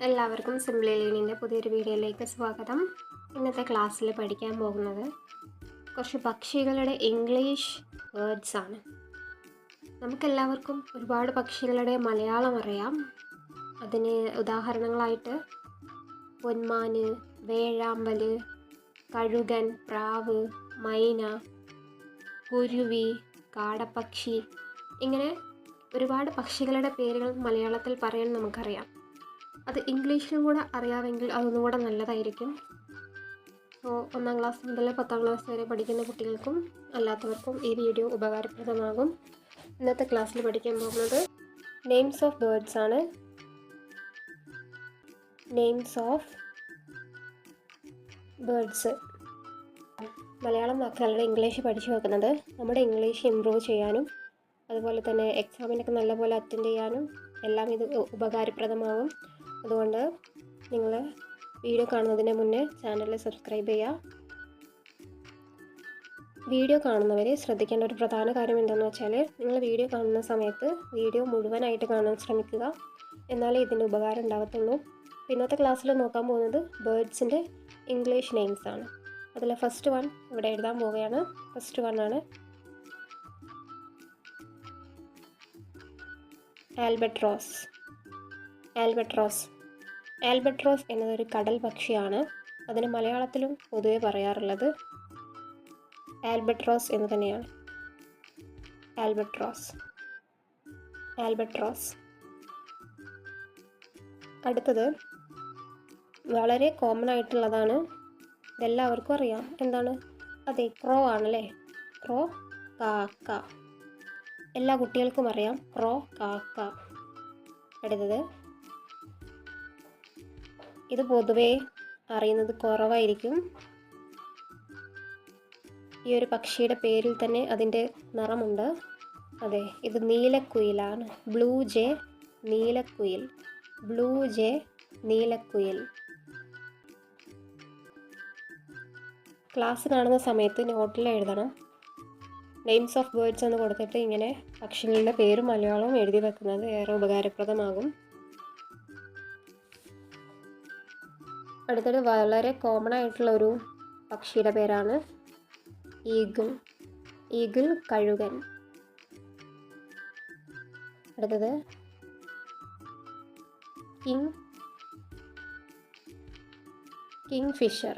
എല്ലാവർക്കും സിംപ്ലി ലേണിൻ്റെ പുതിയൊരു വീഡിയോയിലേക്ക് സ്വാഗതം. ഇന്നത്തെ ക്ലാസ്സിൽ പഠിക്കാൻ പോകുന്നത് കുറച്ച് പക്ഷികളുടെ ഇംഗ്ലീഷ് വേർഡ്സ് ആണ്. നമുക്കെല്ലാവർക്കും ഒരുപാട് പക്ഷികളുടെ മലയാളം അറിയാം. അതിന് ഉദാഹരണങ്ങളായിട്ട് പൊന്മാന്, വേഴാമ്പൽ, കഴുകൻ, പ്രാവ്, മൈന, കുരുവി, കാടപ്പക്ഷി, ഇങ്ങനെ ഒരുപാട് പക്ഷികളുടെ പേരുകൾ മലയാളത്തിൽ പറയാൻ നമുക്കറിയാം. അത് ഇംഗ്ലീഷിലും കൂടെ അറിയാമെങ്കിൽ അതൊന്നും കൂടെ നല്ലതായിരിക്കും. സോ 1ാം ക്ലാസ് മുതൽ 10ാം ക്ലാസ് വരെ പഠിക്കുന്ന കുട്ടികൾക്കും അല്ലാത്തവർക്കും ഈ വീഡിയോ ഉപകാരപ്രദമാകും. ഇന്നത്തെ ക്ലാസ്സിൽ പഠിക്കാൻ പോകുന്നത് നെയിംസ് ഓഫ് ബേർഡ്സ് ആണ്. Names of birds. മലയാളം വാക്കുകളുടെ ഇംഗ്ലീഷ് പഠിച്ചു വെക്കുന്നത് നമ്മുടെ ഇംഗ്ലീഷ് ഇമ്പ്രൂവ് ചെയ്യാനും അതുപോലെ തന്നെ എക്സാമിനൊക്കെ നല്ലപോലെ അറ്റൻഡ് ചെയ്യാനും എല്ലാം ഇത് ഉപകാരപ്രദമാകും. അതുകൊണ്ട് നിങ്ങൾ വീഡിയോ കാണുന്നതിന് മുന്നേ ചാനൽ സബ്സ്ക്രൈബ് ചെയ്യുക. വീഡിയോ കാണുന്നവർ ശ്രദ്ധിക്കേണ്ട ഒരു പ്രധാന കാര്യം എന്താണെന്ന് വെച്ചാൽ, നിങ്ങൾ വീഡിയോ കാണുന്ന സമയത്ത് വീഡിയോ മുഴുവനായിട്ട് കാണാൻ ശ്രമിക്കുക. എന്നാലേ ഇതിൻ്റെ ഉപകാരം ഉണ്ടാകത്തുള്ളൂ. ഇന്നത്തെ ക്ലാസ്സിൽ നോക്കാൻ പോകുന്നത് ബേർഡ്സിൻ്റെ ഇംഗ്ലീഷ് നെയിംസ് ആണ്. അതിൽ ഫസ്റ്റ് വൺ ഇവിടെ എഴുതാൻ പോവുകയാണ്. ഫസ്റ്റ് വൺ ആണ് ആൽബട്രോസ്. ആൽബട്രോസ് എന്നതൊരു കടൽ പക്ഷിയാണ്. അതിന് മലയാളത്തിലും പൊതുവെ പറയാറുള്ളത് ആൽബട്രോസ് എന്ന് തന്നെയാണ്. ആൽബട്രോസ്. അടുത്തത് വളരെ കോമൺ ആയിട്ടുള്ളതാണ്, ഇതെല്ലാവർക്കും അറിയാം. എന്താണ്? അതെ, ക്രോ ആണല്ലേ. ക്രോ, കാക്ക. എല്ലാ കുട്ടികൾക്കും അറിയാം ക്രോ, കാക്ക. അടുത്തത് ഇത് പൊതുവേ അറിയുന്നത് കുറവായിരിക്കും. ഈ ഒരു പക്ഷിയുടെ പേരിൽ തന്നെ അതിൻ്റെ നിറമുണ്ട്. അതെ, ഇത് നീലക്കുയിലാണ്. ബ്ലൂ ജേ നീലക്കുയിൽ. ക്ലാസ് കാണുന്ന സമയത്ത് നോട്ടിൽ എഴുതണം. നെയിംസ് ഓഫ് ബേർഡ്സ് എന്ന് കൊടുത്തിട്ട് ഇങ്ങനെ പക്ഷികളുടെ പേരും മലയാളവും എഴുതി വെക്കുന്നത് ഏറെ ഉപകാരപ്രദമാകും. അടുത്തത് വളരെ കോമൺ ആയിട്ടുള്ള ഒരു പക്ഷിയുടെ പേരാണ് ഈഗിൾ, കഴുകൻ. അടുത്തത് കിങ്ഫിഷർ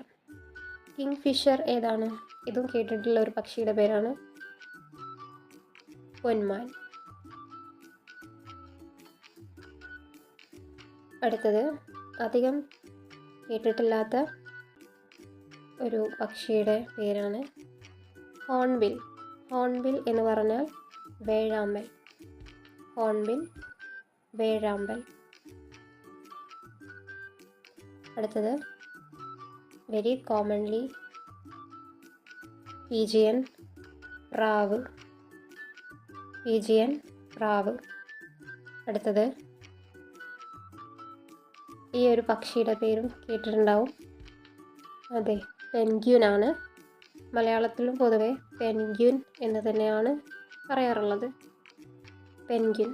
ഏതാണ്? ഇതും കേട്ടിട്ടുള്ള ഒരു പക്ഷിയുടെ പേരാണ് പൊന്മാൻ. അടുത്തത് അധികം കേട്ടിട്ടില്ലാത്ത ഒരു പക്ഷിയുടെ പേരാണ് ഹോൺബിൽ എന്ന് പറഞ്ഞാൽ വേഴാമ്പൽ. അടുത്തത് വെരി കോമൺലി പീജിയൻ പ്രാവ്. അടുത്തത് ഈ ഒരു പക്ഷിയുടെ പേരും കേട്ടിട്ടുണ്ടാവും. അതെ, പെൻഗ്വിൻ ആണ്. മലയാളത്തിലും പൊതുവെ പെൻഗ്വിൻ എന്ന് തന്നെയാണ് പറയാറുള്ളത്. പെൻഗ്വിൻ.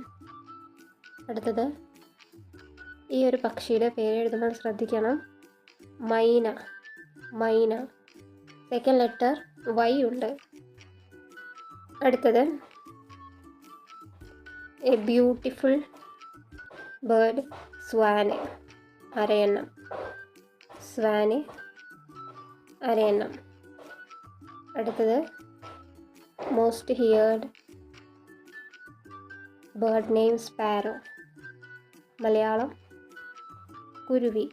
അടുത്തത് ഈ ഒരു പക്ഷിയുടെ പേര് എഴുതുമ്പോൾ ശ്രദ്ധിക്കണം. മൈന. സെക്കൻഡ് ലെറ്റർ വൈ ഉണ്ട്. അടുത്തത് എ ബ്യൂട്ടിഫുൾ ബേർഡ് സ്വാന്. അരയന്നം. അടുത്തത് most heard bird name sparrow. Malayalam കുരുവി.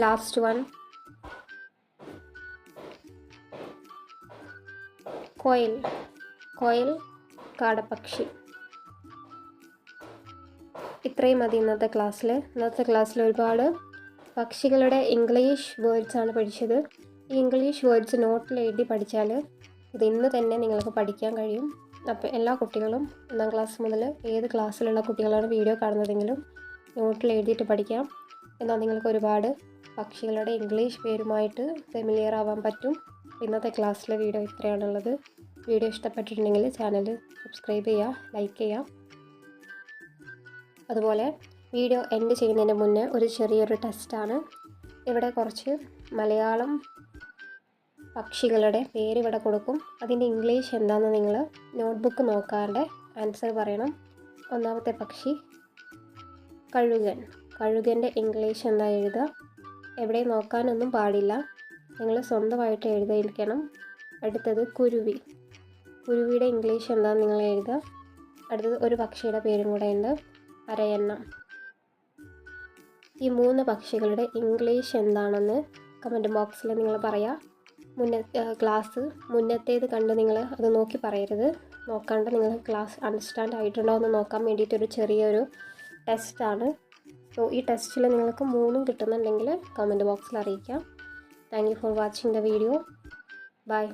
ലാസ്റ്റ് വൺ കോയിൽ, കാടപ്പക്ഷി. ഇത്രയും മതി ഇന്നത്തെ ക്ലാസ്സിൽ ഒരുപാട് പക്ഷികളുടെ ഇംഗ്ലീഷ് വേർഡ്സ് ആണ് പഠിച്ചത്. ഈ ഇംഗ്ലീഷ് വേർഡ്സ് നോട്ടിൽ എഴുതി പഠിച്ചാൽ ഇത് ഇന്ന് തന്നെ നിങ്ങൾക്ക് പഠിക്കാൻ കഴിയും. അപ്പോൾ എല്ലാ കുട്ടികളും 1ാം ക്ലാസ് മുതൽ ഏത് ക്ലാസ്സിലുള്ള കുട്ടികളാണ് വീഡിയോ കാണുന്നതെങ്കിലും നോട്ടിൽ എഴുതിയിട്ട് പഠിക്കാം. എന്നാൽ നിങ്ങൾക്ക് ഒരുപാട് പക്ഷികളുടെ ഇംഗ്ലീഷ് പേരുമായിട്ട് ഫെമിലിയർ ആവാൻ പറ്റും. ഇന്നത്തെ ക്ലാസ്സിലെ വീഡിയോ ഇത്രയാണുള്ളത്. വീഡിയോ ഇഷ്ടപ്പെട്ടിട്ടുണ്ടെങ്കിൽ ചാനൽ സബ്സ്ക്രൈബ് ചെയ്യുക, ലൈക്ക് ചെയ്യുക. അതുപോലെ വീഡിയോ എൻഡ് ചെയ്യുന്നതിന് മുന്നേ ഒരു ചെറിയൊരു ടെസ്റ്റാണ്. ഇവിടെ കുറച്ച് മലയാളം പക്ഷികളുടെ പേര് ഇവിടെ കൊടുക്കും. അതിൻ്റെ ഇംഗ്ലീഷ് എന്താണെന്ന് നിങ്ങൾ നോട്ട്ബുക്ക് നോക്കാതെ ആൻസർ പറയണം. ഒന്നാമത്തെ പക്ഷി കഴുകൻ. കഴുകൻ്റെ ഇംഗ്ലീഷ് എന്താ എഴുതുക? എവിടെ നോക്കാനൊന്നും പാടില്ല, നിങ്ങൾ സ്വന്തമായിട്ട് എഴുതിയിരിക്കണം. അടുത്തത് കുരുവി. കുരുവിയുടെ ഇംഗ്ലീഷ് എന്താണെന്ന് നിങ്ങൾ എഴുതുക. അടുത്തത് ഒരു പക്ഷിയുടെ പേരും കൂടെ ഉണ്ട്, അരയന്നം. ഈ 3 പക്ഷികളുടെ ഇംഗ്ലീഷ് എന്താണെന്ന് കമൻറ്റ് ബോക്സിൽ നിങ്ങൾ പറയുക. ക്ലാസ് മുന്നത്തേത് കണ്ട് നിങ്ങൾ അത് നോക്കി പറയരുത്. നോക്കാണ്ട് നിങ്ങൾ ക്ലാസ് അണ്ടർസ്റ്റാൻഡ് ആയിട്ടുണ്ടോ എന്ന് നോക്കാൻ വേണ്ടിയിട്ടൊരു ചെറിയൊരു ടെസ്റ്റാണ്. സോ ഈ ടെസ്റ്റിൽ നിങ്ങൾക്ക് 3 കിട്ടുന്നുണ്ടെങ്കിൽ കമൻറ്റ് ബോക്സിൽ അറിയിക്കാം. Thank you for watching the video. By.